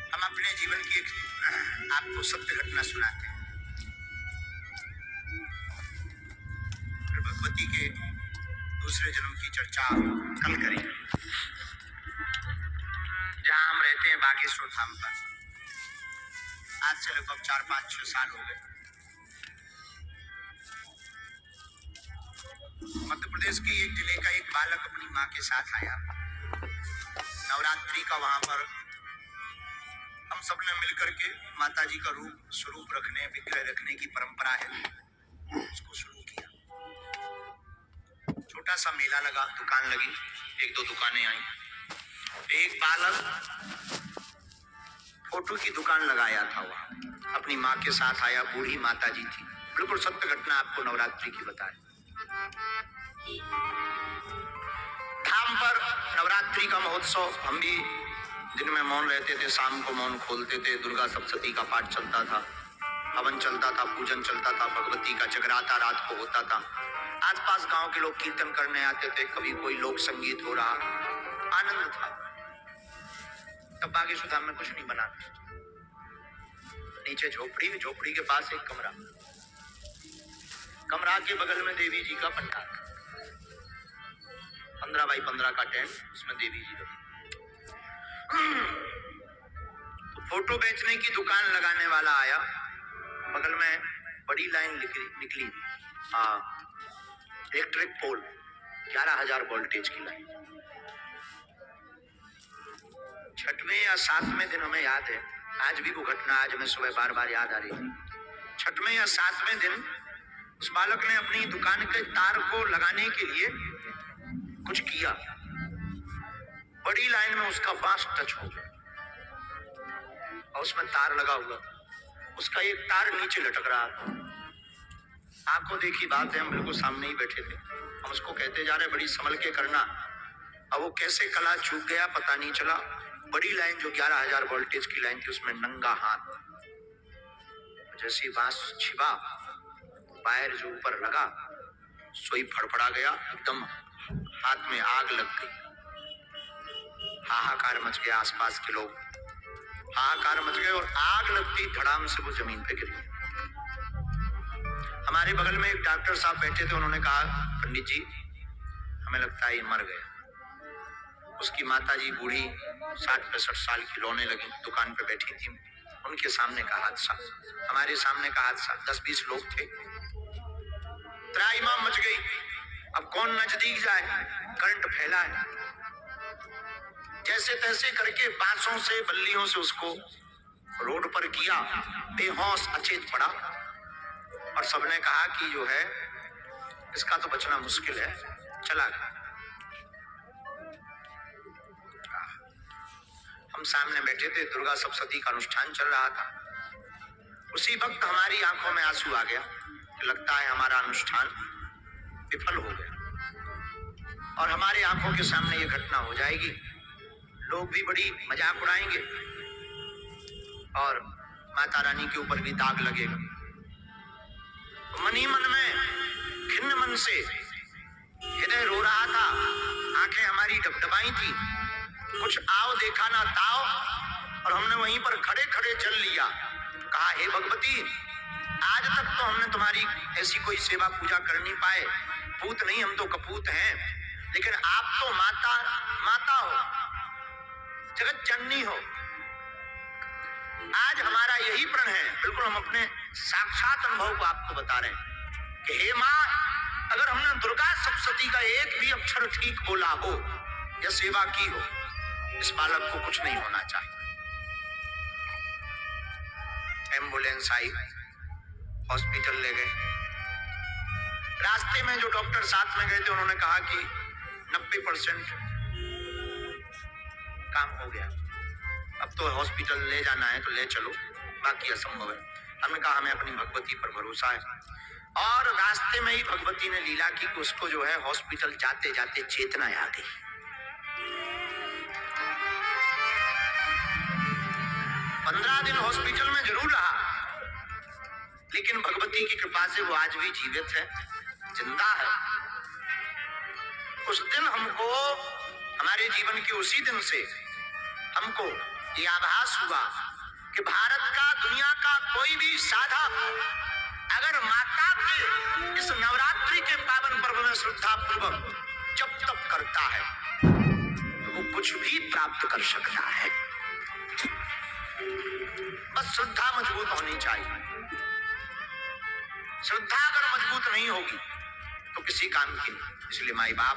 हम अपने जीवन की एक आपको सत्य घटना सुनाते हैं। फिर भगवती के दूसरे जन्म की चर्चा कल करेंगे। जहाँ हम रहते हैं बागेश्वर धाम पर, आज से लगभग 4-5-6 साल हो गए। मध्य प्रदेश के एक जिले का एक बालक अपनी माँ के साथ आया। नवरात्रि का वहां पर हम सब ने मिलकर के माता जी का रूप स्वरूप रखने, विग्रह रखने की परंपरा है, उसको शुरू किया। छोटा सा मेला लगा, दुकान लगी, 1-2 दुकानें आई। एक बालक फोटो की दुकान लगाया था, वहां अपनी माँ के साथ आया। बूढ़ी माता जी थी, बिल्कुल सत्य घटना आपको नवरात्रि की बताए। धाम पर नवरात्रि का महोत्सव, हम भी दिन में मौन रहते थे, शाम को मौन खोलते थे। दुर्गा सप्तशती का पाठ चलता था, हवन चलता था, पूजन चलता था, भगवती का जगराता रात को होता था। आसपास गांव के लोग कीर्तन करने आते थे, कभी कोई लोक संगीत हो रहा, आनंद था। तब बागेश्वर धाम में कुछ नहीं बना, नीचे झोपड़ी, झोपड़ी के पास एक कमरा, कमरा के बगल में देवी जी का पंडाल, 15 बाई 15 का टेंट, उसमें देवी जी रखी। तो फोटो बेचने की दुकान लगाने वाला आया, बगल में बड़ी लाइन निकली, इलेक्ट्रिक पोल, 11,000 वोल्टेज की लाइन। 6वें या 7वें दिन हमें याद है, आज भी वो घटना आज हमें सुबह बार बार याद आ रही थी। 6वें या 7वें दिन उस बालक ने अपनी दुकान के तार को लगाने के लिए कुछ किया, बड़ी लाइन में उसका बांस टच हो गया और उसमें तार लगा हुआ था, उसका एक तार नीचे लटक रहा था। आंखों देखी बात है, हम बिल्कुल सामने ही बैठे थे, हम उसको कहते जा रहे बड़ी संभल के करना। अब वो कैसे कला चूक गया पता नहीं चला। बड़ी लाइन जो 11,000 वोल्टेज की लाइन थी, उसमें नंगा हाथ, जैसी बांस छिपा, वायर जो ऊपर लगा, सोई फड़फड़ा गया, एकदम हाथ में आग लग गई। हाहाकार मच गया, आसपास के लोग हाहाकार मच गए और आग लगती धड़ाम से वो जमीन पे गिर गई। हमारे बगल में एक डॉक्टर साहब बैठे थे, उन्होंने कहा, पंडित जी हमें लगता है ये मर गया। उसकी माता जी बूढ़ी 60-65 साल की रोने लगी, दुकान पे बैठी थी, उनके सामने का हादसा, हमारे सामने का हादसा, 10-20 लोग थे, त्राहिमाम मच गई। अब कौन नजदीक जाए, करंट फैला है, जैसे तैसे करके बांसों से बल्लियों से उसको रोड पर किया, बेहोश अचेत पड़ा और सबने कहा कि जो है इसका तो बचना मुश्किल है, चला गया। हम सामने बैठे थे, दुर्गा सप्तशती का अनुष्ठान चल रहा था। उसी वक्त हमारी आंखों में आंसू आ गया, लगता है हमारा अनुष्ठान विफल हो गया और हमारे आंखों के सामने ये घटना हो जाएगी, लोग भी बड़ी मजाक उड़ाएंगे और माता रानी के ऊपर भी दाग लगेगा। मन ही मन में खिन्न मन से हृदय रो रहा था, आंखें हमारी डबडबाई थी, कुछ आओ देखा ना ताओ, और हमने वहीं पर खड़े खड़े चल लिया। कहा, हे भगवती, आज तक तो हमने तुम्हारी ऐसी कोई सेवा पूजा कर नहीं पाए, पूत नहीं, हम तो कपूत हैं, लेकिन आप तो माता हो, जगत जननी हो। आज हमारा यही प्रण है, बिल्कुल हम अपने साक्षात अनुभव को आपको बता रहे हैं कि हे माँ, अगर हमने दुर्गा सप्तशती का एक भी अक्षर ठीक बोला हो या सेवा की हो, इस बालक को कुछ नहीं होना चाहिए। एम्बुलेंस आई, हॉस्पिटल ले गए। रास्ते में जो डॉक्टर साथ में गए थे, उन्होंने कहा कि 90% काम हो गया, अब तो हॉस्पिटल ले जाना है तो ले चलो, बाकी असंभव है। हमने कहा हमें अपनी भगवती पर भरोसा है, और रास्ते में ही भगवती ने लीला की कि उसको जो है हॉस्पिटल जाते जाते चेतना आ गई। 15 दिन हॉस्पिटल में जरूर रहा, लेकिन भगवती की कृपा से वो आज भी जीवित है, जिंदा है। उस दिन हमको, हमारे जीवन के उसी दिन से हमको ये आभास हुआ कि भारत का, दुनिया का कोई भी साधक अगर माता के इस नवरात्रि के पावन पर्व में श्रद्धा पूर्वक जब तप करता है तो वो कुछ भी प्राप्त कर सकता है। बस श्रद्धा मजबूत होनी चाहिए। श्रद्धा अगर मजबूत नहीं होगी तो किसी काम की नहीं। इसलिए माई बाप